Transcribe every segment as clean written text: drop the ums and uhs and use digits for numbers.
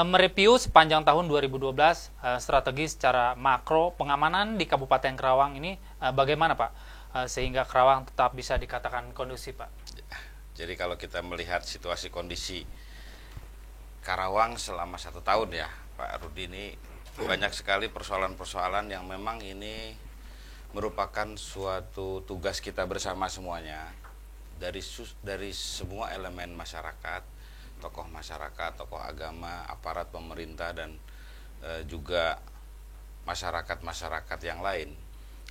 Mereview sepanjang tahun 2012 strategi secara makro pengamanan di Kabupaten Karawang ini bagaimana Pak? Sehingga Karawang tetap bisa dikatakan kondusif Pak. Jadi kalau kita melihat situasi kondisi Karawang selama 1 tahun ya Pak Rudi, ini banyak sekali persoalan-persoalan yang memang ini merupakan suatu tugas kita bersama semuanya, dari semua elemen masyarakat, tokoh masyarakat, tokoh agama, aparat pemerintah, dan juga masyarakat-masyarakat yang lain.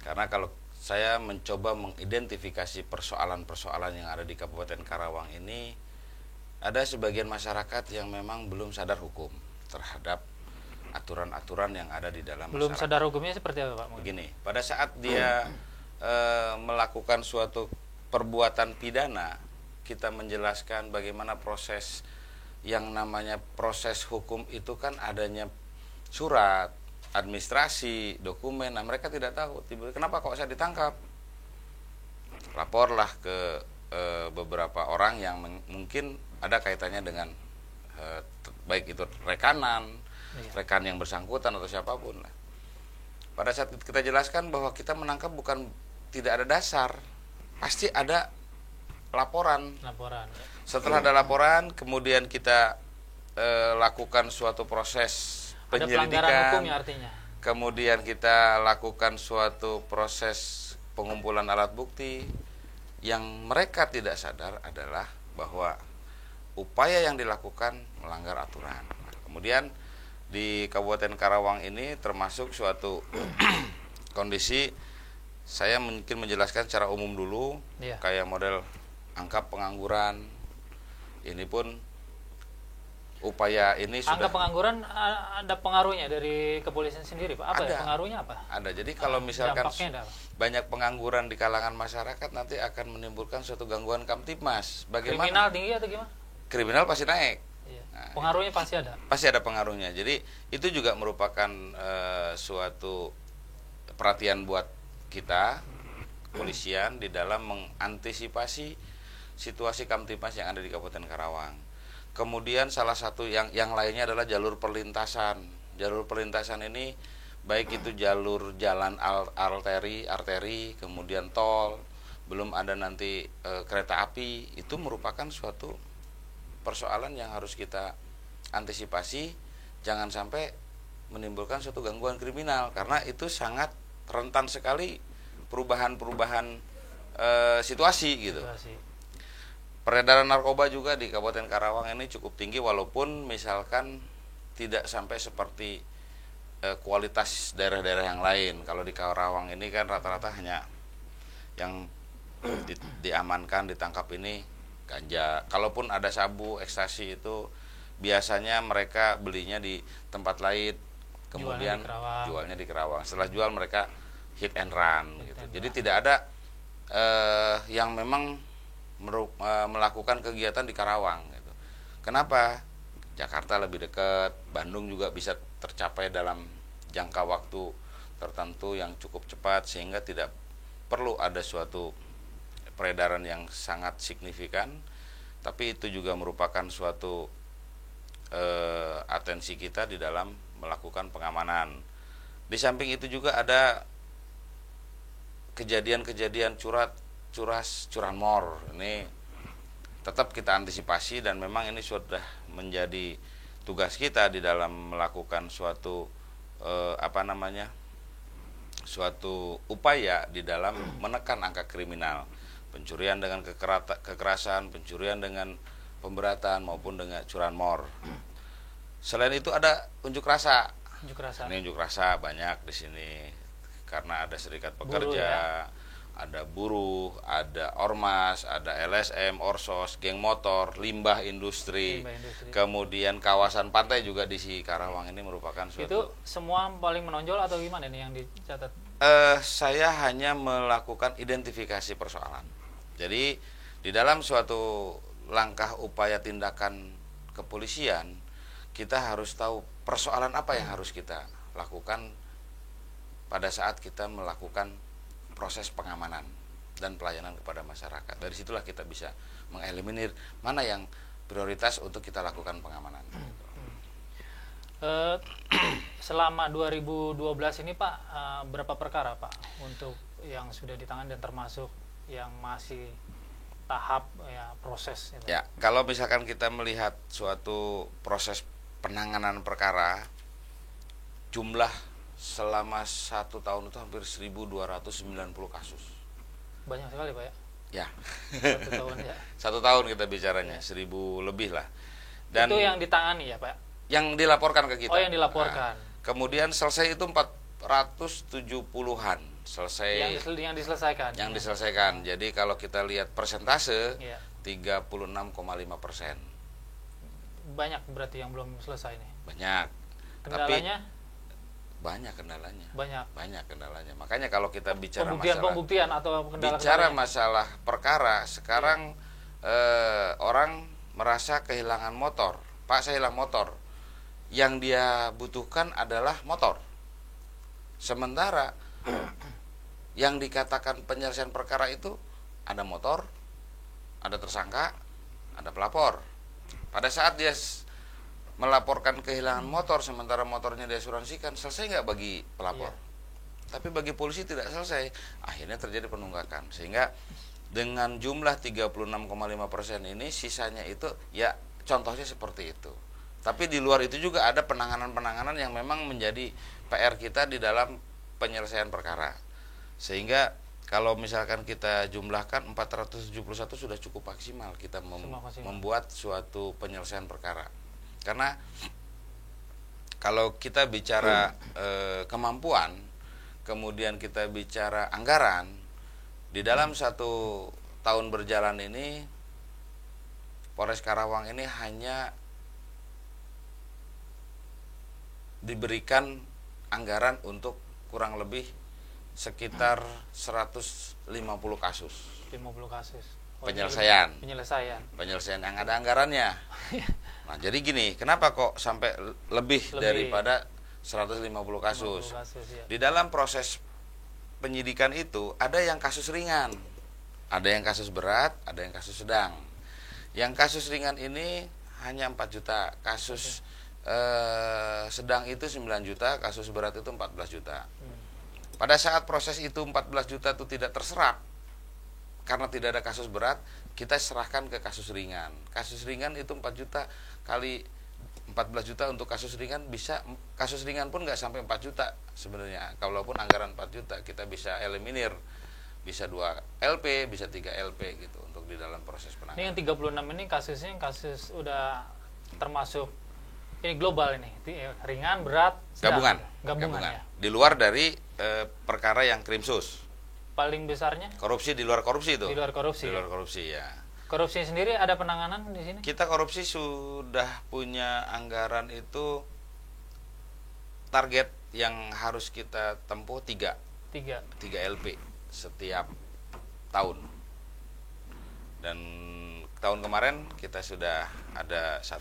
Karena kalau saya mencoba mengidentifikasi persoalan-persoalan yang ada di Kabupaten Karawang ini, ada sebagian masyarakat yang memang belum sadar hukum terhadap aturan-aturan yang ada di dalam Belum masyarakat. sadar hukumnya seperti apa Pak? Begini, pada saat dia melakukan suatu perbuatan pidana, kita menjelaskan bagaimana proses yang namanya proses hukum itu kan adanya surat, administrasi, dokumen. Nah, mereka tidak tahu, kenapa kok saya ditangkap? Laporlah ke beberapa orang yang mungkin ada kaitannya dengan baik itu rekan yang bersangkutan atau siapapun lah. Pada saat kita jelaskan bahwa kita menangkap bukan tidak ada dasar, pasti ada laporan. Setelah ada laporan, kemudian kita lakukan suatu proses penyelidikan. Ada pelanggaran hukum ya artinya. Kemudian kita lakukan suatu proses pengumpulan alat bukti. Yang mereka tidak sadar adalah bahwa upaya yang dilakukan melanggar aturan. Nah, kemudian di Kabupaten Karawang ini termasuk suatu kondisi, saya mungkin menjelaskan secara umum dulu, kayak model angka pengangguran. Ini pun upaya ini angka sudah. Pengangguran ada pengaruhnya dari kepolisian sendiri Pak? Apa ya pengaruhnya apa? Ada. Jadi kalau misalkan banyak pengangguran di kalangan masyarakat, nanti akan menimbulkan suatu gangguan Kamtibmas. Bagaimana? Kriminal tinggi atau gimana? Kriminal pasti naik. Nah, pengaruhnya pasti ada. Pasti ada pengaruhnya. Jadi itu juga merupakan suatu perhatian buat kita kepolisian di dalam mengantisipasi situasi Kamtibmas yang ada di Kabupaten Karawang. Kemudian salah satu yang lainnya adalah jalur perlintasan. Jalur perlintasan ini baik itu jalur jalan arteri, kemudian tol, belum ada nanti kereta api. Itu merupakan suatu persoalan yang harus kita antisipasi, jangan sampai menimbulkan suatu gangguan kriminal, karena itu sangat rentan sekali perubahan situasi gitu. Peredaran narkoba juga di Kabupaten Karawang ini cukup tinggi, walaupun misalkan tidak sampai seperti kualitas daerah-daerah yang lain. Kalau di Karawang ini kan rata-rata hanya yang diamankan, ditangkap ini ganja. Kalaupun ada sabu, ekstasi, itu biasanya mereka belinya di tempat lain, kemudian jualnya di Karawang. Setelah jual mereka hit and run gitu. Jadi tidak ada yang memang melakukan kegiatan di Karawang gitu. Kenapa? Jakarta lebih dekat, Bandung juga bisa tercapai dalam jangka waktu tertentu yang cukup cepat, sehingga tidak perlu ada suatu peredaran yang sangat signifikan. Tapi itu juga merupakan suatu atensi kita di dalam melakukan pengamanan. Di samping itu juga ada kejadian-kejadian curanmor. Ini tetap kita antisipasi, dan memang ini sudah menjadi tugas kita di dalam melakukan suatu suatu upaya di dalam menekan angka kriminal, pencurian dengan kekerasan, pencurian dengan pemberatan, maupun dengan curanmor. Selain itu ada unjuk rasa. Ini unjuk rasa banyak di sini karena ada serikat pekerja, ada buruh, ada ormas, ada LSM, Orsos, geng motor, limbah industri. Kemudian kawasan pantai juga di Karawang ini merupakan suatu. Itu semua paling menonjol atau gimana nih yang dicatat? Saya hanya melakukan identifikasi persoalan. Jadi di dalam suatu langkah upaya tindakan kepolisian, kita harus tahu persoalan apa yang harus kita lakukan pada saat kita melakukan proses pengamanan dan pelayanan kepada masyarakat. Dari situlah kita bisa mengeliminir mana yang prioritas untuk kita lakukan pengamanan. Eh, selama 2012 ini Pak, berapa perkara Pak untuk yang sudah ditangani dan termasuk yang masih tahap ya proses gitu. Ya, kalau misalkan kita melihat suatu proses penanganan perkara, jumlah selama 1 tahun itu hampir 1.290 kasus. Banyak sekali Pak ya. Ya, 1 tahun ya. 1 tahun kita bicaranya, 1.000 lebih lah. Dan Itu yang ditangani ya Pak. yang dilaporkan ke kita. Oh, yang dilaporkan. Kemudian selesai itu 470-an selesai. Yang diselesaikan. Yang diselesaikan. Jadi kalau kita lihat persentase, Iya. 36,5%. Banyak berarti yang belum selesai nih. Banyak. Kendalanya? Tapi banyak kendalanya. Banyak Kendalanya. Makanya kalau kita bicara pembuktian atau bicara masalah perkara, sekarang orang merasa kehilangan motor. Pak, saya hilang motor. Yang dia butuhkan adalah motor. Sementara yang dikatakan penyelesaian perkara itu ada motor, ada tersangka, ada pelapor. Pada saat dia melaporkan kehilangan motor, sementara motornya diasuransikan, selesai nggak bagi pelapor? Iya. Tapi bagi polisi tidak selesai. Akhirnya terjadi penunggakan. Sehingga dengan jumlah 36,5% ini, sisanya itu ya contohnya seperti itu. Tapi di luar itu juga ada penanganan-penanganan yang memang menjadi PR kita di dalam penyelesaian perkara. Sehingga kalau misalkan kita jumlahkan 471 sudah cukup maksimal kita membuat suatu penyelesaian perkara. Karena kalau kita bicara kemampuan, kemudian kita bicara anggaran, di dalam 1 tahun berjalan ini Polres Karawang ini hanya diberikan anggaran untuk kurang lebih sekitar 150 kasus. 50 kasus. Penyelesaian yang ada anggarannya. Nah, jadi gini, kenapa kok sampai lebih daripada 150 kasus? Ya. Di dalam proses penyidikan itu ada yang kasus ringan, ada yang kasus berat, ada yang kasus sedang. Yang kasus ringan ini hanya 4 juta, kasus sedang itu 9 juta, kasus berat itu 14 juta. Pada saat proses itu 14 juta itu tidak terserap karena tidak ada kasus berat, kita serahkan ke kasus ringan. Kasus ringan itu 4 juta kali 14 juta untuk kasus ringan, bisa kasus ringan pun nggak sampai 4 juta sebenarnya. Kalaupun anggaran 4 juta kita bisa eliminir, bisa 2 LP, bisa 3 LP gitu untuk di dalam proses penanganan. Ini yang 36 ini kasusnya kasus udah termasuk ini global ini, ringan, berat, sedang. Gabungan ya. Di luar dari perkara yang krimsus. Paling besarnya? Korupsi di luar korupsi itu. Di luar korupsi. Di luar korupsi ya. Korupsi sendiri ada penanganan di sini? Kita korupsi sudah punya anggaran itu target yang harus kita tempuh 3 LP setiap tahun. Dan tahun kemarin kita sudah ada 1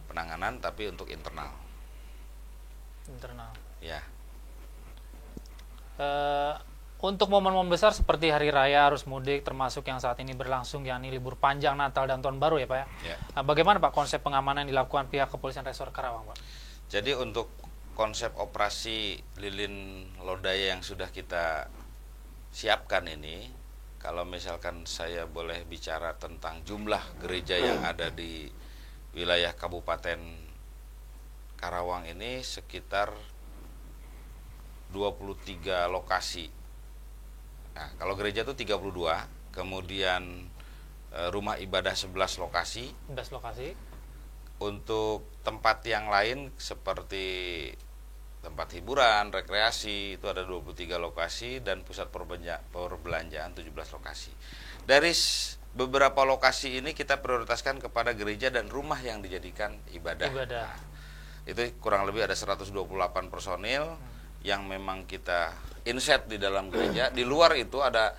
penanganan tapi untuk internal ya. Untuk momen-momen besar seperti hari raya, arus mudik, termasuk yang saat ini berlangsung yakni libur panjang Natal dan Tahun Baru ya Pak ya. Nah, bagaimana Pak konsep pengamanan yang dilakukan pihak kepolisian Resor Karawang Pak? Jadi untuk konsep operasi lilin lodaya yang sudah kita siapkan ini, kalau misalkan saya boleh bicara tentang jumlah gereja yang ada di wilayah Kabupaten Karawang ini sekitar 23 lokasi. Nah, kalau gereja itu 32, kemudian rumah ibadah 11 lokasi. 11 lokasi. Untuk tempat yang lain seperti tempat hiburan, rekreasi itu ada 23 lokasi dan pusat perbelanjaan 17 lokasi. Dari beberapa lokasi ini kita prioritaskan kepada gereja dan rumah yang dijadikan ibadah. Nah, itu kurang lebih ada 128 personil yang memang kita inset di dalam gereja. Di luar itu ada,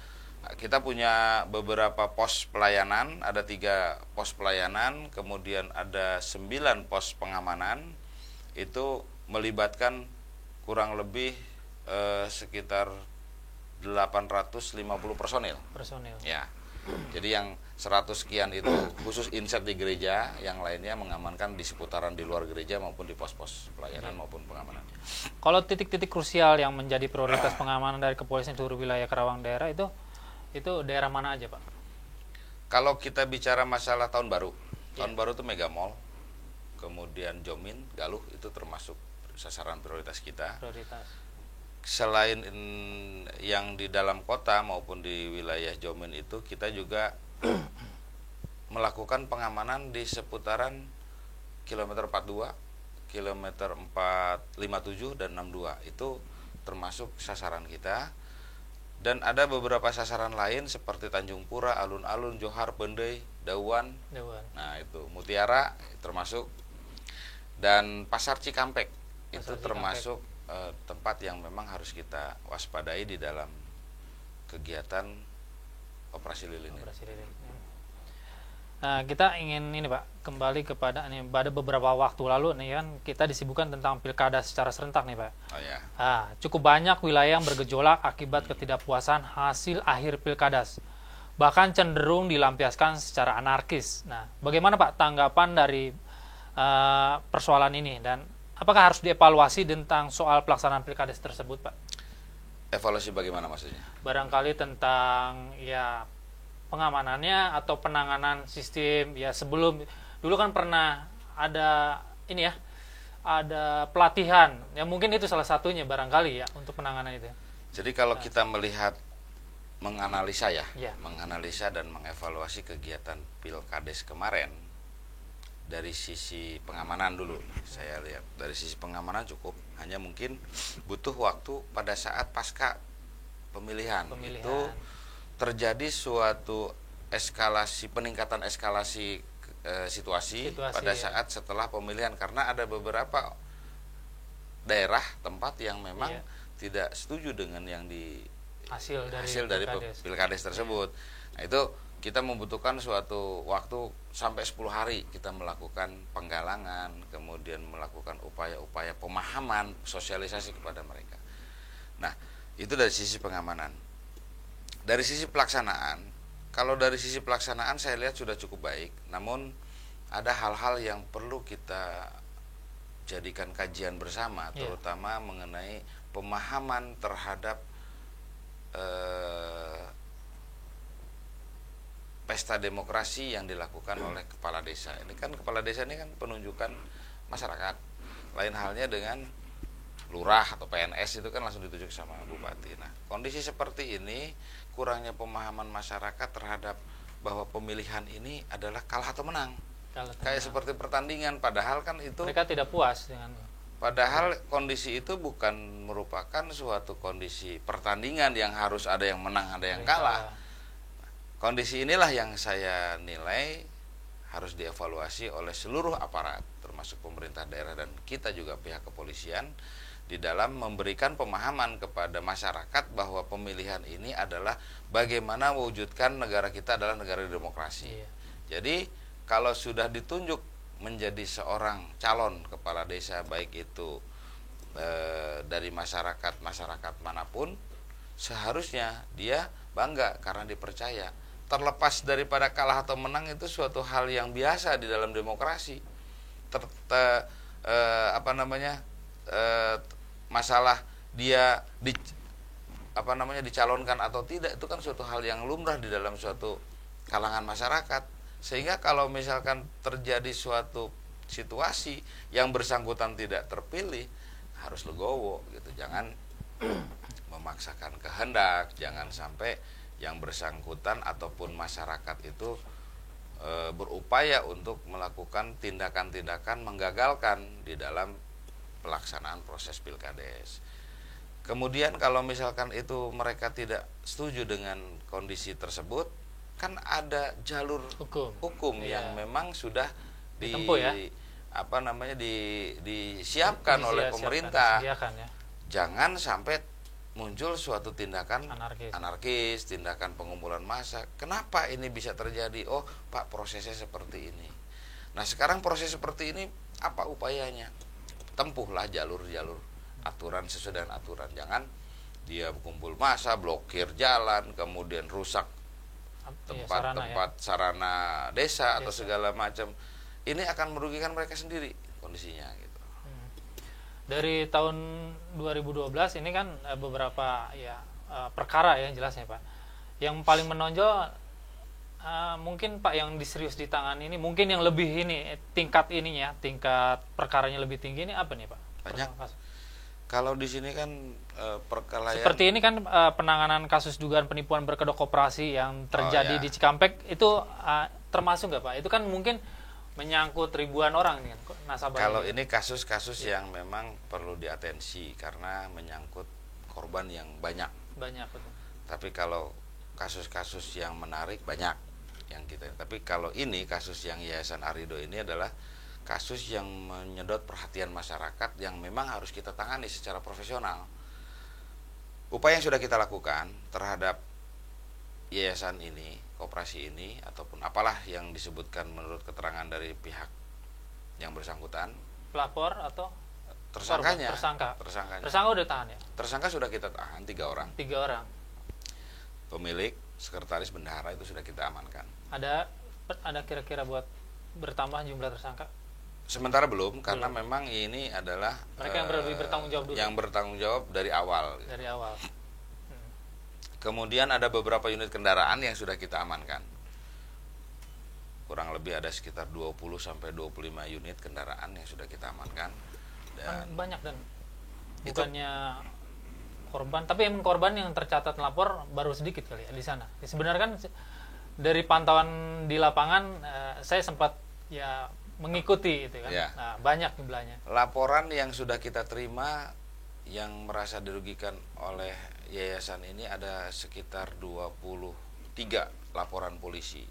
kita punya beberapa pos pelayanan, ada 3 pos pelayanan, kemudian ada 9 pos pengamanan. Itu melibatkan kurang lebih sekitar 850 personil. Ya. Jadi yang 100 sekian itu khusus inset di gereja, yang lainnya mengamankan di seputaran di luar gereja maupun di pos-pos pelayanan maupun pengamanan. Kalau titik-titik krusial yang menjadi prioritas pengamanan dari kepolisian seluruh wilayah Karawang daerah itu daerah mana aja, Pak? Kalau kita bicara masalah tahun baru itu Mega Mall, kemudian Jomin, Galuh itu termasuk sasaran prioritas kita. Prioritas. Selain yang di dalam kota maupun di wilayah Jomin itu, kita juga melakukan pengamanan di seputaran kilometer 42, kilometer 457 dan 62. Itu termasuk sasaran kita. Dan ada beberapa sasaran lain seperti Tanjung Pura, Alun-Alun, Johar, Bendei, Dauan. Nah, itu Mutiara termasuk, dan Pasar Cikampek. Itu termasuk tempat yang memang harus kita waspadai di dalam kegiatan operasi lilin. Nah, kita ingin ini, Pak, kembali kepada pada beberapa waktu lalu nih kan kita disibukkan tentang pilkada secara serentak nih, Pak. Oh ya. Cukup banyak wilayah yang bergejolak akibat ketidakpuasan hasil akhir pilkadas. Bahkan cenderung dilampiaskan secara anarkis. Nah, bagaimana, Pak, tanggapan dari persoalan ini, dan apakah harus dievaluasi tentang soal pelaksanaan pilkada tersebut, Pak? Evaluasi bagaimana maksudnya? Barangkali tentang pengamanannya atau penanganan sistem sebelum dulu kan pernah ada ada pelatihan mungkin itu salah satunya barangkali untuk penanganan itu. Jadi kalau kita melihat menganalisa dan mengevaluasi kegiatan Pilkades kemarin dari sisi pengamanan dulu, saya lihat dari sisi pengamanan cukup, hanya mungkin butuh waktu pada saat pasca pemilihan. Itu terjadi suatu peningkatan eskalasi situasi pada saat setelah pemilihan, karena ada beberapa daerah tempat yang memang tidak setuju dengan yang hasil dari pilkades tersebut. Nah, itu kita membutuhkan suatu waktu sampai 10 hari kita melakukan penggalangan, kemudian melakukan upaya-upaya pemahaman, sosialisasi kepada mereka. Nah, itu dari sisi pengamanan. Dari sisi pelaksanaan, kalau dari sisi pelaksanaan saya lihat sudah cukup baik, namun ada hal-hal yang perlu kita jadikan kajian bersama, terutama mengenai pemahaman terhadap pesta demokrasi yang dilakukan oleh kepala desa. Ini kan kepala desa ini kan penunjukan masyarakat. Lain halnya dengan lurah atau PNS, itu kan langsung ditunjuk sama bupati. Nah, kondisi seperti ini, kurangnya pemahaman masyarakat terhadap bahwa pemilihan ini adalah kalah atau menang. Kayak seperti pertandingan, padahal kan itu mereka tidak puas dengan. Padahal kondisi itu bukan merupakan suatu kondisi pertandingan yang harus ada yang menang, ada yang kalah. Kondisi inilah yang saya nilai harus dievaluasi oleh seluruh aparat, termasuk pemerintah daerah dan kita juga pihak kepolisian, di dalam memberikan pemahaman kepada masyarakat bahwa pemilihan ini adalah bagaimana mewujudkan negara kita adalah negara demokrasi. Jadi kalau sudah ditunjuk menjadi seorang calon kepala desa, baik itu dari masyarakat manapun, seharusnya dia bangga karena dipercaya. Terlepas daripada kalah atau menang, itu suatu hal yang biasa di dalam demokrasi. Masalah dia dicalonkan atau tidak, itu kan suatu hal yang lumrah di dalam suatu kalangan masyarakat. Sehingga kalau misalkan terjadi suatu situasi yang bersangkutan tidak terpilih, harus legowo gitu. Jangan memaksakan kehendak, jangan sampai yang bersangkutan ataupun masyarakat itu berupaya untuk melakukan tindakan-tindakan menggagalkan di dalam pelaksanaan proses pilkades. Kemudian kalau misalkan itu mereka tidak setuju dengan kondisi tersebut, kan ada jalur hukum yang memang sudah disiapkan oleh pemerintah. Jangan sampai muncul suatu tindakan anarkis, tindakan pengumpulan massa. Kenapa ini bisa terjadi? Oh, Pak, prosesnya seperti ini. Nah, sekarang proses seperti ini apa upayanya? Tempuhlah jalur-jalur aturan sesuai dengan aturan. Jangan dia kumpul massa, blokir jalan, kemudian rusak Iya, sarana, ya. tempat sarana desa atau segala macam, ini akan merugikan mereka sendiri kondisinya gitu. Dari tahun 2012 ini kan beberapa ya perkara ya jelasnya Pak. Yang paling menonjol mungkin Pak yang diserius ditangani ini, mungkin yang lebih ini tingkat perkaranya lebih tinggi ini apa nih Pak? Banyak. Kalau di sini kan perkelahian seperti ini kan penanganan kasus dugaan penipuan berkedok koperasi yang terjadi di Cikampek itu termasuk nggak Pak? Itu kan mungkin menyangkut ribuan orang nih nasabah. Kalau ini kasus-kasus yang memang perlu diatensi karena menyangkut korban yang banyak. Banyak betul. Tapi kalau kasus-kasus yang menarik banyak yang kita. Tapi kalau ini kasus yang Yayasan Arido ini adalah kasus yang menyedot perhatian masyarakat yang memang harus kita tangani secara profesional. Upaya yang sudah kita lakukan terhadap yayasan ini, koperasi ini, ataupun apalah yang disebutkan menurut keterangan dari pihak yang bersangkutan, pelapor atau tersangkanya. Tersangka udah tahan ya? Tersangka sudah kita tahan 3 orang. 3 orang. Pemilik, sekretaris, bendahara itu sudah kita amankan. Ada kira-kira buat bertambah jumlah tersangka? Sementara belum, karena memang ini adalah mereka yang lebih bertanggung jawab dulu. Yang bertanggung jawab dari awal. Dari awal. Kemudian ada beberapa unit kendaraan yang sudah kita amankan. Kurang lebih ada sekitar 20 sampai 25 unit kendaraan yang sudah kita amankan. Dan banyak dan bukannya korban, tapi emang korban yang tercatat lapor baru sedikit kali ya di sana. Sebenarnya kan dari pantauan di lapangan saya sempat ya mengikuti itu kan. Ya. Nah, banyak jumlahnya. Laporan yang sudah kita terima yang merasa dirugikan oleh yayasan ini ada sekitar 23 laporan polisi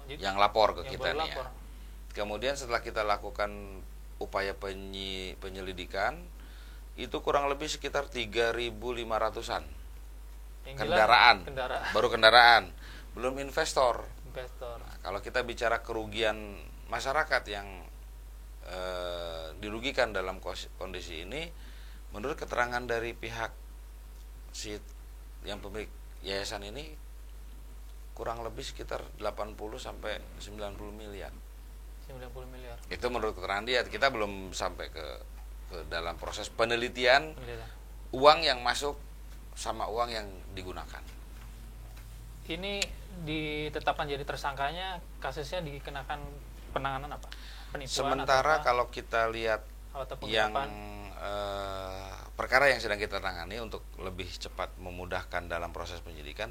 yang lapor ke kita nih ya. Kemudian setelah kita lakukan upaya penyelidikan itu kurang lebih sekitar 3.500-an kendaraan. Baru kendaraan, belum investor. Nah, kalau kita bicara kerugian masyarakat yang dirugikan dalam kondisi ini, menurut keterangan dari pihak yang pemilik yayasan ini kurang lebih sekitar 80 sampai 90 miliar. 90 miliar. Itu menurut keterangan dia. Kita belum sampai ke dalam proses penelitian uang yang masuk sama uang yang digunakan. Ini ditetapkan jadi tersangkanya, kasusnya dikenakan penanganan apa? Penipuan. Sementara kalau kita lihat yang perkara yang sedang kita tangani untuk lebih cepat memudahkan dalam proses penyidikan,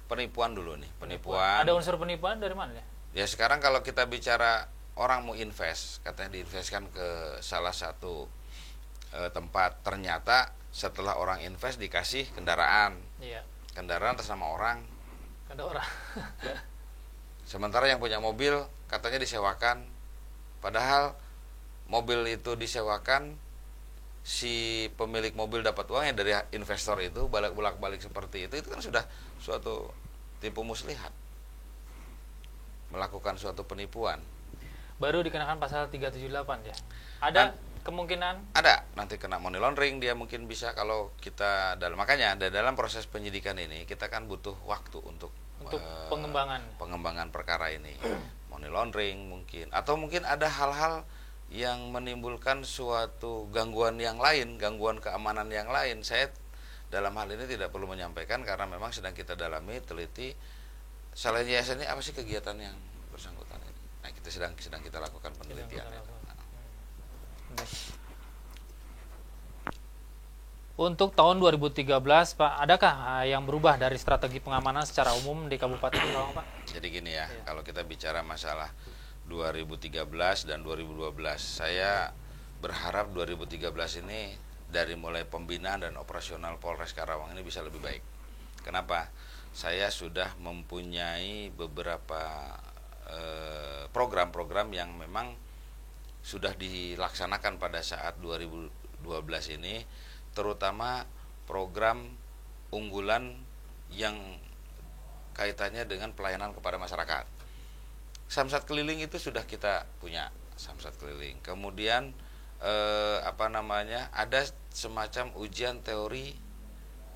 penipuan dulu nih. Penipuan. Ada unsur penipuan dari mana ya? Ya sekarang kalau kita bicara orang mau invest, katanya diinvestkan ke salah satu tempat, ternyata setelah orang invest dikasih kendaraan. Iya. Kendaraan atas nama orang. Ada orang. Sementara yang punya mobil katanya disewakan, padahal mobil itu disewakan, si pemilik mobil dapat uangnya dari investor itu, bolak-balik seperti itu kan sudah suatu tipu muslihat, melakukan suatu penipuan. Baru dikenakan pasal 378 ya. Ada kemungkinan? Ada, nanti kena money laundering dia mungkin bisa kalau kita makanya dalam proses penyidikan ini kita kan butuh waktu untuk pengembangan perkara ini. Money laundering mungkin, atau mungkin ada hal-hal yang menimbulkan suatu gangguan yang lain, gangguan keamanan yang lain. Saya dalam hal ini tidak perlu menyampaikan karena memang sedang kita dalami, teliti. Selain yayasan ini apa sih kegiatan yang bersangkutan ini? Nah, kita sedang kita lakukan penelitian. Untuk tahun 2013, Pak, adakah yang berubah dari strategi pengamanan secara umum di Kabupaten Karawang, Pak? Jadi gini ya, kalau kita bicara masalah 2013 dan 2012, saya berharap 2013 ini dari mulai pembinaan dan operasional Polres Karawang ini bisa lebih baik. Kenapa? Saya sudah mempunyai beberapa program-program yang memang sudah dilaksanakan pada saat 2012 ini, terutama program unggulan yang kaitannya dengan pelayanan kepada masyarakat. Samsat keliling itu sudah kita punya, samsat keliling. Kemudian ada semacam ujian teori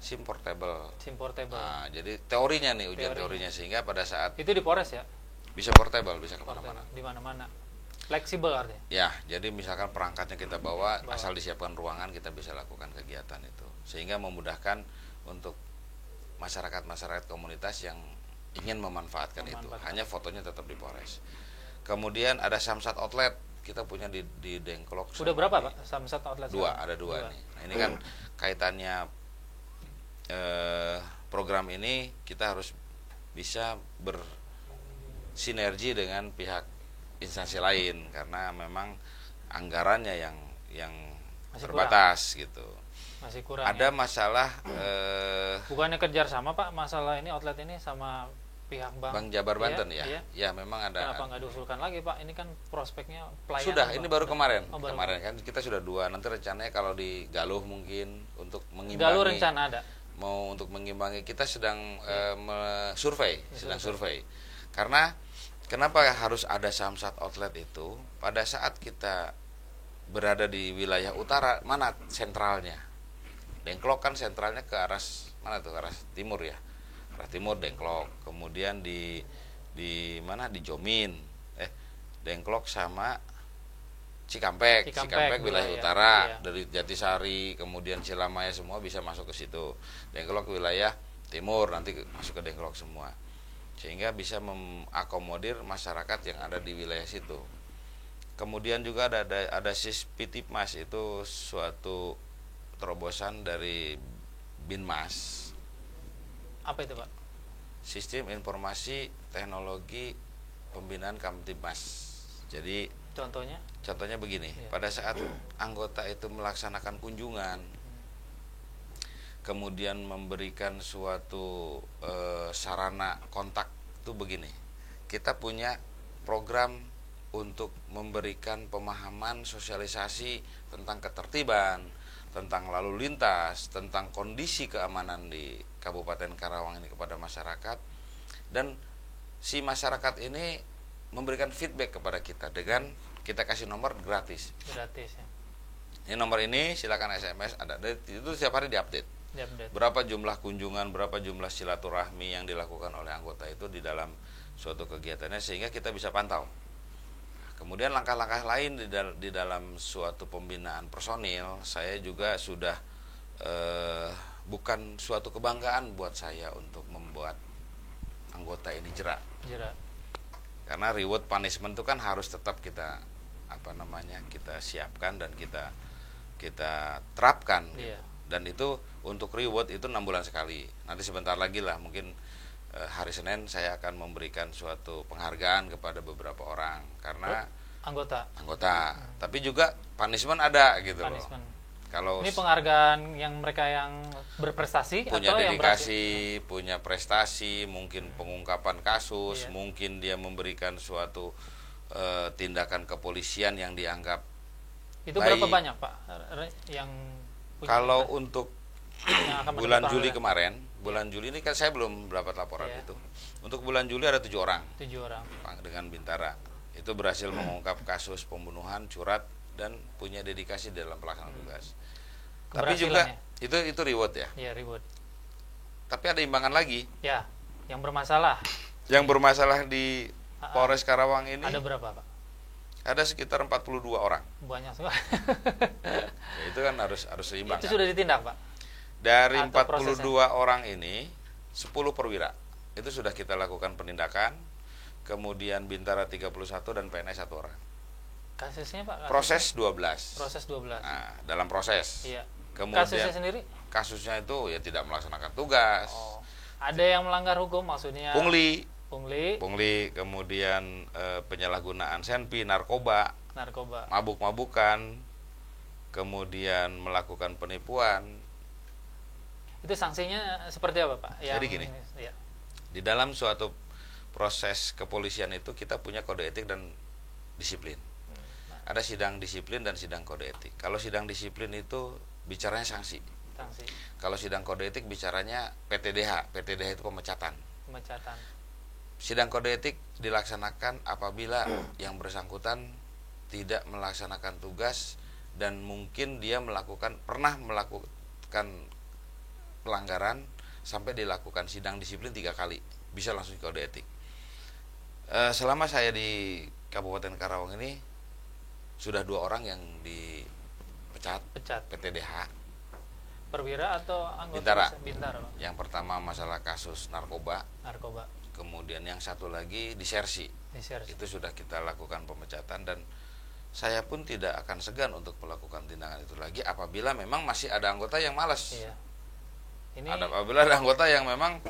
SIM portable. SIM portable. Nah, jadi teorinya nih, ujian teorinya, sehingga pada saat itu di Polres ya? bisa portable, bisa kemana-mana. Di mana-mana. Fleksibel artinya. Ya, jadi misalkan perangkatnya kita bawa, asal disiapkan ruangan kita bisa lakukan kegiatan itu, sehingga memudahkan untuk masyarakat komunitas yang ingin memanfaatkan itu. Hanya fotonya tetap di Polres. Kemudian ada Samsat Outlet, kita punya di Dengklok. Sudah berapa Pak Samsat Outlet? Ada dua nih. Nah, ini kan kaitannya program ini kita harus bisa bersinergi dengan pihak instansi lain, karena memang anggarannya yang terbatas kurang. Gitu. Masih kurang. Ada ya? Masalah bukannya kerja sama Pak masalah ini outlet ini sama pihak Bank Jabar Banten ya? Iya. Ya, memang ada. Kenapa nggak diusulkan lagi Pak? Ini kan prospeknya pelayanan. Sudah, ini baru kemarin. Kemarin kan kita sudah 2. Nanti rencananya kalau di Galuh mungkin untuk mengimbangi. Galuh rencana ada. Mau untuk mengimbangi, kita sedang survei. Karena kenapa harus ada Samsat Outlet itu? Pada saat kita berada di wilayah utara, mana sentralnya? Dengklok kan sentralnya ke arah mana tuh? Ke arah timur ya. Arah timur Dengklok. Kemudian di mana? Di Jomin. Dengklok sama Cikampek wilayah utara. Iya. Dari Jatisari, kemudian Cilamaya semua bisa masuk ke situ. Dengklok wilayah timur, nanti masuk ke Dengklok semua. Sehingga bisa mengakomodir masyarakat yang ada di wilayah situ. Kemudian juga ada Sispitipmas, itu suatu terobosan dari Binmas. Apa itu Pak? Sistem Informasi Teknologi Pembinaan Kamtibmas. Jadi contohnya begini, pada saat anggota itu melaksanakan kunjungan, kemudian memberikan suatu sarana kontak, itu begini, kita punya program untuk memberikan pemahaman, sosialisasi tentang ketertiban, tentang lalu lintas, tentang kondisi keamanan di Kabupaten Karawang ini kepada masyarakat, dan si masyarakat ini memberikan feedback kepada kita dengan kita kasih nomor gratis ya. Ini nomor ini silakan SMS, ada itu setiap hari diupdate. Berapa jumlah kunjungan, berapa jumlah silaturahmi yang dilakukan oleh anggota itu di dalam suatu kegiatannya, sehingga kita bisa pantau. Kemudian langkah-langkah lain di dalam suatu pembinaan personil, saya juga sudah bukan suatu kebanggaan buat saya untuk membuat anggota ini jerak. Karena reward punishment itu kan harus tetap kita kita siapkan dan kita terapkan. Iya. Dan itu untuk reward itu 6 bulan sekali. Nanti sebentar lagi lah, mungkin hari Senin saya akan memberikan suatu penghargaan kepada beberapa orang karena anggota. Tapi juga punishment ada gitu loh. Kalau ini penghargaan yang mereka yang berprestasi punya atau dedikasi, punya prestasi, mungkin pengungkapan kasus, mungkin dia memberikan suatu tindakan kepolisian yang dianggap itu baik. Berapa banyak Pak yang punya kalau untuk bulan Juli kemarin, Juli ini kan saya belum dapat laporan itu. Untuk bulan Juli ada 7 orang. 7 orang dengan Bintara. Itu berhasil mengungkap kasus pembunuhan, curat, dan punya dedikasi dalam pelaksanaan tugas. Tapi juga itu reward ya. Iya, reward. Tapi ada imbangan lagi. Ya, yang bermasalah. Yang bermasalah di Polres Karawang ini. Ada berapa, Pak? Ada sekitar 42 orang. Banyak sekali. Ya, itu kan harus seimbang. Itu sudah ditindak, Pak. Dari 42 orang ini 10 perwira. Itu sudah kita lakukan penindakan. Kemudian Bintara 31 dan PNS 1 orang. Kasusnya Pak? Proses 12. Proses 12. Nah, dalam proses. Iya. Kemudian kasusnya sendiri? Kasusnya itu ya tidak melaksanakan tugas. Oh. Ada yang melanggar hukum maksudnya? Pungli, kemudian penyalahgunaan senpi, narkoba, mabuk-mabukan, kemudian melakukan penipuan. Itu sanksinya seperti apa, Pak? Jadi gini, di dalam suatu proses kepolisian itu kita punya kode etik dan disiplin. Ada sidang disiplin dan sidang kode etik. Kalau sidang disiplin itu bicaranya sanksi. Kalau sidang kode etik bicaranya PTDH. PTDH itu pemecatan. Sidang kode etik dilaksanakan apabila yang bersangkutan tidak melaksanakan tugas dan mungkin dia pernah melakukan pelanggaran sampai dilakukan sidang disiplin 3 kali, bisa langsung kode etik. Selama saya di Kabupaten Karawang ini sudah 2 orang yang dipecat PTDH. Perwira atau anggota Bintara. Bintara, Pak? Yang pertama masalah kasus narkoba, kemudian yang satu lagi disersi. Itu sudah kita lakukan pemecatan, dan saya pun tidak akan segan untuk melakukan tindakan itu lagi apabila memang masih ada anggota yang malas. Iya. Apabila ada anggota yang memang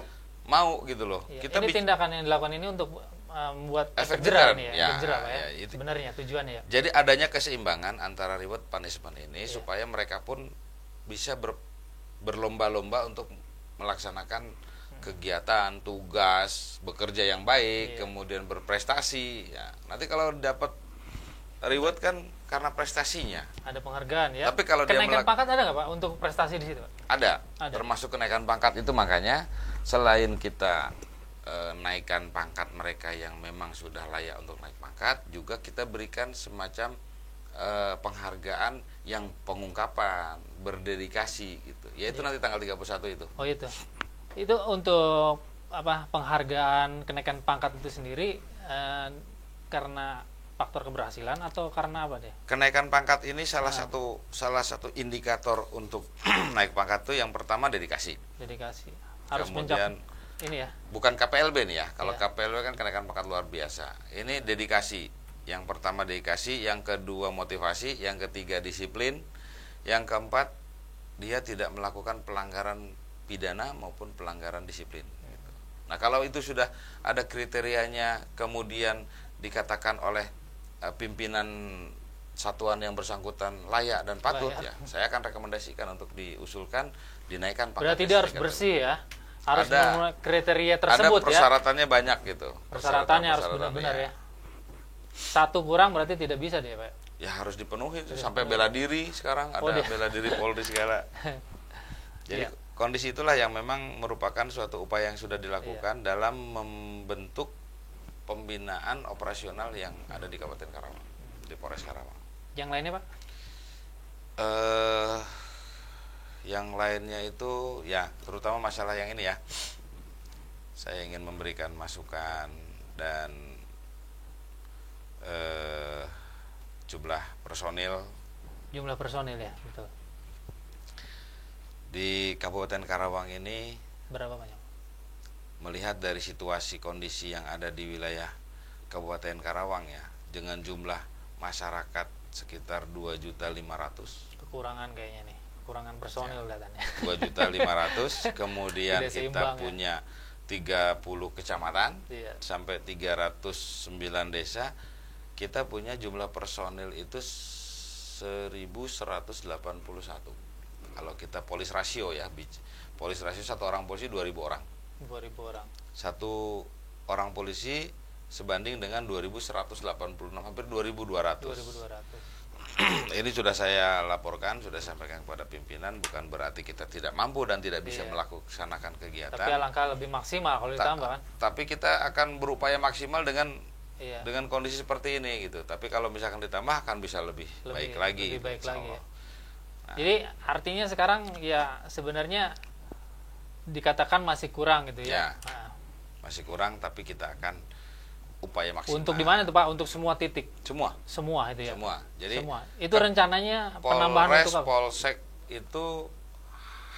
mau gitu loh. Iya. Ini tindakan yang dilakukan ini untuk membuat efek jerah ini ya, efek jerah, Pak, ya. Itu sebenarnya tujuannya ya. Jadi adanya keseimbangan antara reward punishment ini, iya, supaya mereka pun bisa berlomba-lomba untuk melaksanakan kegiatan, tugas, bekerja yang baik, iya, kemudian berprestasi. Ya, nanti kalau dapat reward kan karena prestasinya. Ada penghargaan ya. Tapi kalau kenaikan pangkat ada nggak Pak untuk prestasi di situ, Pak? Ada. Termasuk kenaikan pangkat itu, makanya selain kita naikkan pangkat mereka yang memang sudah layak untuk naik pangkat, juga kita berikan semacam penghargaan yang pengungkapan, berdedikasi gitu. Yaitu nanti tanggal 31 itu. Oh itu. Itu untuk apa, penghargaan kenaikan pangkat itu sendiri karena faktor keberhasilan atau karena apa deh? Kenaikan pangkat ini salah satu indikator untuk naik pangkat itu yang pertama dedikasi. Dedikasi. Harus kemudian ini ya. Bukan KPLB nih ya. Kalau KPLB kan kenaikan pangkat luar biasa. Ini dedikasi. Yang pertama dedikasi, yang kedua motivasi, yang ketiga disiplin, yang keempat dia tidak melakukan pelanggaran pidana maupun pelanggaran disiplin. Nah, kalau itu sudah ada kriterianya, kemudian dikatakan oleh pimpinan satuan yang bersangkutan layak dan patut, ya saya akan rekomendasikan untuk diusulkan dinaikkan pangkat. Berarti dia harus bersih ya, harus memenuhi kriteria tersebut. Ada persyaratannya banyak gitu. Persyaratannya harus benar-benar ya. Satu kurang berarti tidak bisa dia, Pak. Ya harus dipenuhi sampai bela diri sekarang ada bela diri Polri segala. Jadi kondisi itulah yang memang merupakan suatu upaya yang sudah dilakukan dalam membentuk pembinaan operasional yang ada di Kabupaten Karawang, di Polres Karawang. Yang lainnya, Pak? Yang lainnya itu ya terutama masalah yang ini ya. Saya ingin memberikan masukan dan jumlah personil. Jumlah personil ya, betul. Di Kabupaten Karawang ini berapa banyak? Melihat dari situasi kondisi yang ada di wilayah Kabupaten Karawang ya, dengan jumlah masyarakat sekitar 2.500.000. Kekurangan kayaknya nih, kekurangan personil datanya. 2.500.000, kemudian kita punya 30 kecamatan sampai 309 desa. Kita punya jumlah personil itu 1.181. Kalau kita polis rasio ya, polis rasio satu orang polisi 2.000 orang. 2.000 orang. Satu orang polisi sebanding dengan 2.186, hampir 2.200. 2.200. Ini sudah saya laporkan, sudah sampaikan kepada pimpinan, bukan berarti kita tidak mampu dan tidak bisa melaksanakan kegiatan. Tapi alangkah lebih maksimal kalau ditambah kan. Tapi kita akan berupaya maksimal dengan kondisi seperti ini gitu. Tapi kalau misalkan ditambah akan bisa lebih baik lagi. Lebih baik lagi ya. Nah. Jadi artinya sekarang ya sebenarnya dikatakan masih kurang gitu ya. Nah. Masih kurang, tapi kita akan upaya maksimal. Untuk di mana tuh Pak? Untuk semua titik? Semua itu ya? Semua. Jadi semua. Itu rencananya penambahan Polres, untuk apa? Polsek itu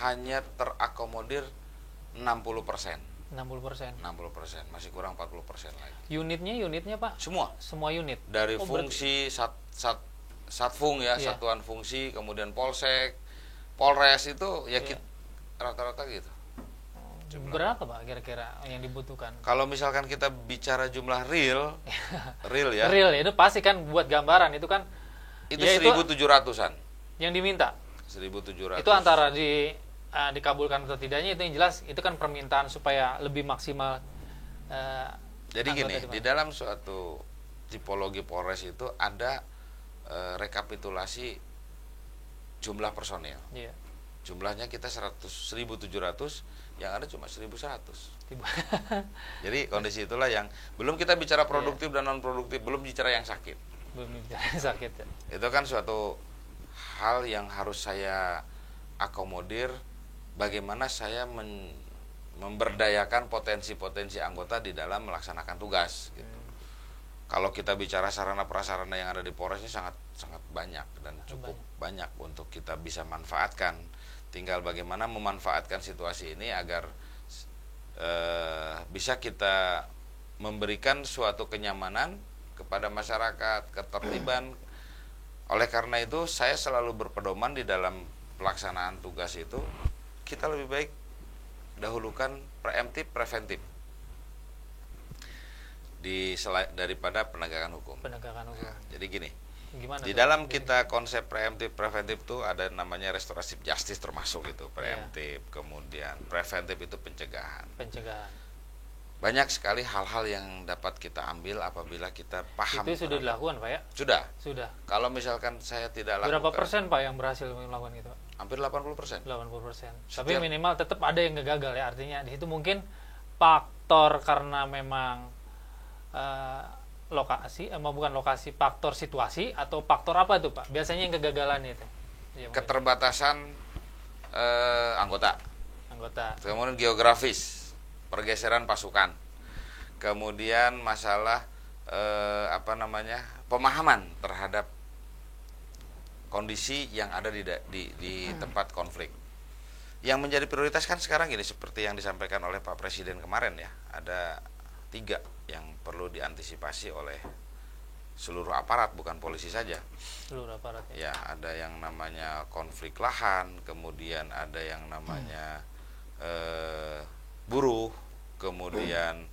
hanya terakomodir 60%. 60%. Masih kurang 40% lagi. Unitnya Pak? Semua unit. Dari fungsi Satfung ya, satuan fungsi, kemudian Polsek, Polres itu ya rata-rata gitu. Berapa Pak kira-kira yang dibutuhkan? Kalau misalkan kita bicara jumlah real ya. Real ya, itu pasti kan buat gambaran itu kan. Itu 1.700-an. Yang diminta. 1.700. Itu antara dikabulkan atau tidaknya itu yang jelas itu kan permintaan supaya lebih maksimal. Jadi gini, di dalam suatu tipologi Polres itu ada rekapitulasi jumlah personil. Iya. Jumlahnya kita 1.700, yang ada cuma 1.100. Jadi kondisi itulah yang belum kita bicara produktif dan non produktif, belum bicara yang sakit. Belum bicara yang sakit ya. Itu kan suatu hal yang harus saya akomodir bagaimana saya memberdayakan potensi-potensi anggota di dalam melaksanakan tugas gitu. Kalau kita bicara sarana prasarana yang ada di Polres ini sangat banyak dan cukup banyak untuk kita bisa manfaatkan. Tinggal bagaimana memanfaatkan situasi ini agar bisa kita memberikan suatu kenyamanan kepada masyarakat, ketertiban. Oleh karena itu saya selalu berpedoman di dalam pelaksanaan tugas itu, kita lebih baik dahulukan preemptif preventif daripada penegakan hukum. Jadi gini, di dalam kita konsep preemptif preventif itu ada namanya restoratif justice termasuk itu preemptif, kemudian preventif itu pencegahan. Banyak sekali hal-hal yang dapat kita ambil apabila kita paham. Itu sudah dilakukan, Pak ya? Sudah. Kalau misalkan saya tidak lakukan. Berapa persen, Pak, yang berhasil melakukan itu, Pak? Hampir 80%. 80%. Tapi minimal tetap ada yang gagal ya. Artinya di situ mungkin faktor karena memang bukan lokasi, faktor situasi atau faktor apa tuh, Pak? Biasanya yang kegagalan itu. Ya, keterbatasan anggota. Kemudian geografis, pergeseran pasukan. Kemudian masalah pemahaman terhadap kondisi yang ada di tempat konflik. Yang menjadi prioritas kan sekarang gini, seperti yang disampaikan oleh Pak Presiden kemarin ya, ada 3 yang perlu diantisipasi oleh seluruh aparat, bukan polisi saja. Seluruh aparat. Ya, ada yang namanya konflik lahan, kemudian ada yang namanya buruh, kemudian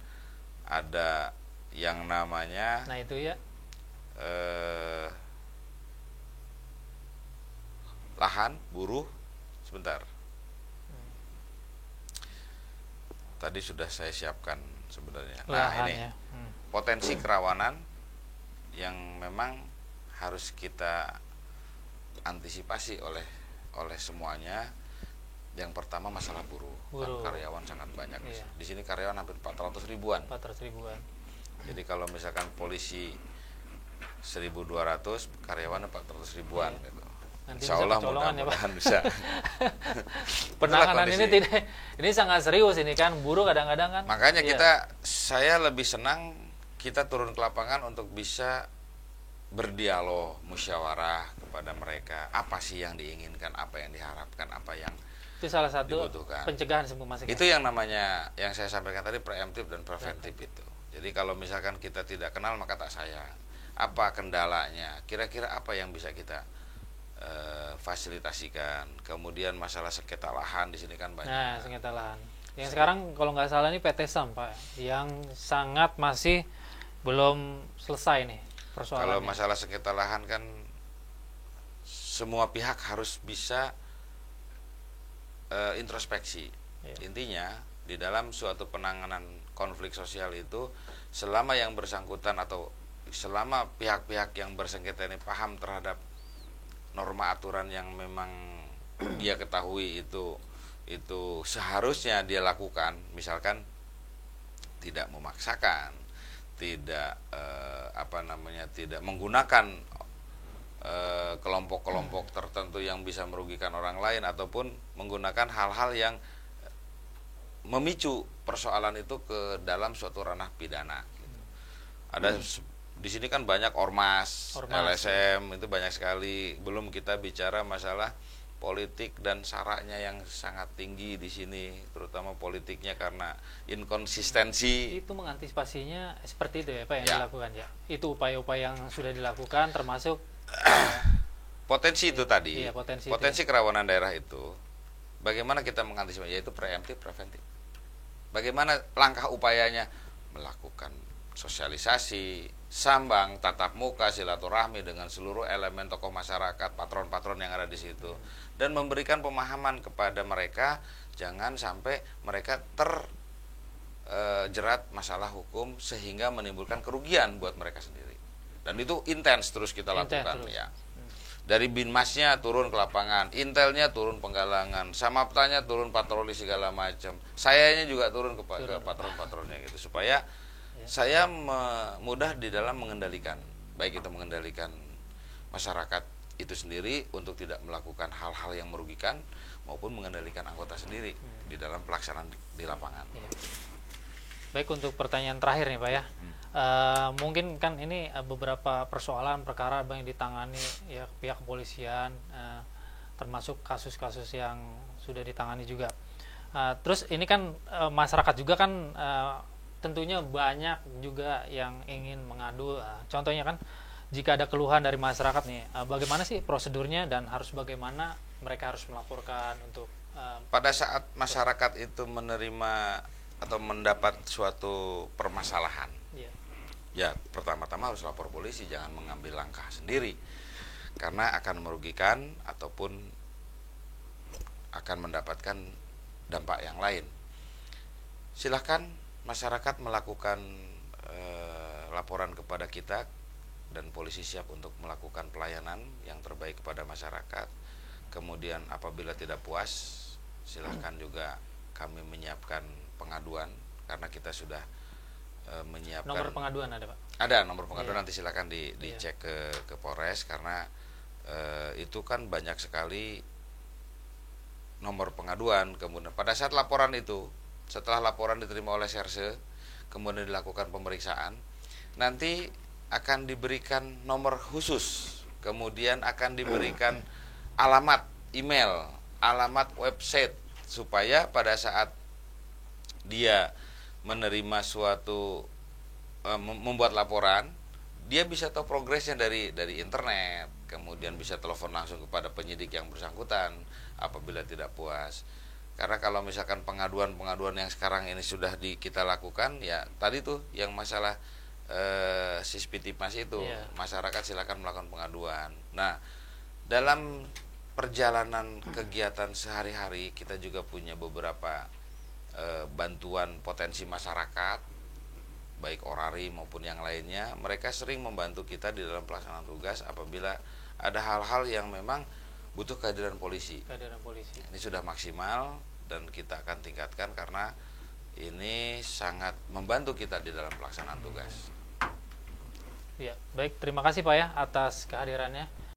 ada yang namanya itu ya lahan, buruh, sebentar. Tadi sudah saya siapkan sebenarnya. Nah, ini potensi kerawanan yang memang harus kita antisipasi oleh semuanya. Yang pertama masalah buruh. Kan karyawan sangat banyak. Iya. Di sini karyawan hampir 400 ribuan. Jadi kalau misalkan polisi 1.200, karyawan 400 ribuan gitu. Nanti Insya Allah mudah-mudahan ya, bisa. Penanganan ini sangat serius ini kan, buruh kadang-kadang kan. Makanya saya lebih senang kita turun ke lapangan untuk bisa berdialog, musyawarah kepada mereka. Apa sih yang diinginkan, apa yang diharapkan, apa yang itu salah satu dibutuhkan. Pencegahan semua masing. Itu yang namanya, yang saya sampaikan tadi, preemptif dan preventif itu. Jadi kalau misalkan kita tidak kenal maka tak sayang. Apa kendalanya? Kira-kira apa yang bisa kita fasilitasikan. Kemudian masalah sengketa lahan di sini kan banyak. Nah, sengketa lahan. Yang sekarang kalau nggak salah ini PT SAM, Pak, yang sangat masih belum selesai nih persoalannya. Kalau masalah sengketa lahan kan semua pihak harus bisa introspeksi. Ya. Intinya di dalam suatu penanganan konflik sosial itu, selama yang bersangkutan atau selama pihak-pihak yang bersengketa ini paham terhadap norma aturan yang memang dia ketahui itu seharusnya dia lakukan, misalkan tidak memaksakan, tidak tidak menggunakan kelompok-kelompok tertentu yang bisa merugikan orang lain, ataupun menggunakan hal-hal yang memicu persoalan itu ke dalam suatu ranah pidana gitu. Ada di sini kan banyak ormas, LSM itu banyak sekali. Belum kita bicara masalah politik dan saraknya yang sangat tinggi di sini, terutama politiknya karena inkonsistensi. Itu mengantisipasinya seperti itu ya, Pak, yang dilakukan ya. Itu upaya-upaya yang sudah dilakukan, termasuk potensi itu tadi. Iya, potensi kerawanan daerah itu. Bagaimana kita mengantisipasi? Yaitu preemptif, preventif. Bagaimana langkah upayanya? Melakukan sosialisasi, sambang, tatap muka, silaturahmi dengan seluruh elemen tokoh masyarakat, patron-patron yang ada di situ, dan memberikan pemahaman kepada mereka, jangan sampai mereka terjerat masalah hukum sehingga menimbulkan kerugian buat mereka sendiri. Dan itu intens terus kita lakukan ya. Dari Binmasnya turun ke lapangan, Intelnya turun penggalangan, Samaptanya turun patroli segala macam, sayanya juga turun ke patron-patronnya gitu, supaya saya mudah di dalam mengendalikan, baik itu mengendalikan masyarakat itu sendiri untuk tidak melakukan hal-hal yang merugikan maupun mengendalikan anggota sendiri di dalam pelaksanaan di lapangan. Iya. Baik, untuk pertanyaan terakhir nih Pak ya. Mungkin kan ini beberapa persoalan perkara yang ditangani ya pihak kepolisian, termasuk kasus-kasus yang sudah ditangani juga. Terus ini kan masyarakat juga kan tentunya banyak juga yang ingin mengadu. Contohnya kan jika ada keluhan dari masyarakat nih, bagaimana sih prosedurnya dan harus bagaimana mereka harus melaporkan untuk pada saat masyarakat itu menerima atau mendapat suatu permasalahan, ya pertama-tama harus lapor polisi, jangan mengambil langkah sendiri karena akan merugikan ataupun akan mendapatkan dampak yang lain. Silahkan masyarakat melakukan laporan kepada kita dan polisi siap untuk melakukan pelayanan yang terbaik kepada masyarakat. Kemudian apabila tidak puas, silahkan juga kami menyiapkan pengaduan karena kita sudah menyiapkan nomor pengaduan ada Pak? Ada nomor pengaduan, nanti silahkan dicek ke Polres karena itu kan banyak sekali nomor pengaduan. Kemudian pada saat laporan itu, setelah laporan diterima oleh Serse, kemudian dilakukan pemeriksaan, nanti akan diberikan nomor khusus, kemudian akan diberikan alamat email, alamat website, supaya pada saat dia menerima suatu membuat laporan, dia bisa tahu progresnya dari internet, kemudian bisa telepon langsung kepada penyidik yang bersangkutan apabila tidak puas. Karena kalau misalkan pengaduan yang sekarang ini sudah kita lakukan, ya tadi tuh yang masalah Sispitimas itu, masyarakat silakan melakukan pengaduan. Nah, dalam perjalanan kegiatan sehari-hari kita juga punya beberapa bantuan potensi masyarakat, baik orari maupun yang lainnya. Mereka sering membantu kita di dalam pelaksanaan tugas apabila ada hal-hal yang memang butuh kehadiran polisi. Ini sudah maksimal dan kita akan tingkatkan karena ini sangat membantu kita di dalam pelaksanaan tugas. Ya, baik, terima kasih Pak ya atas kehadirannya.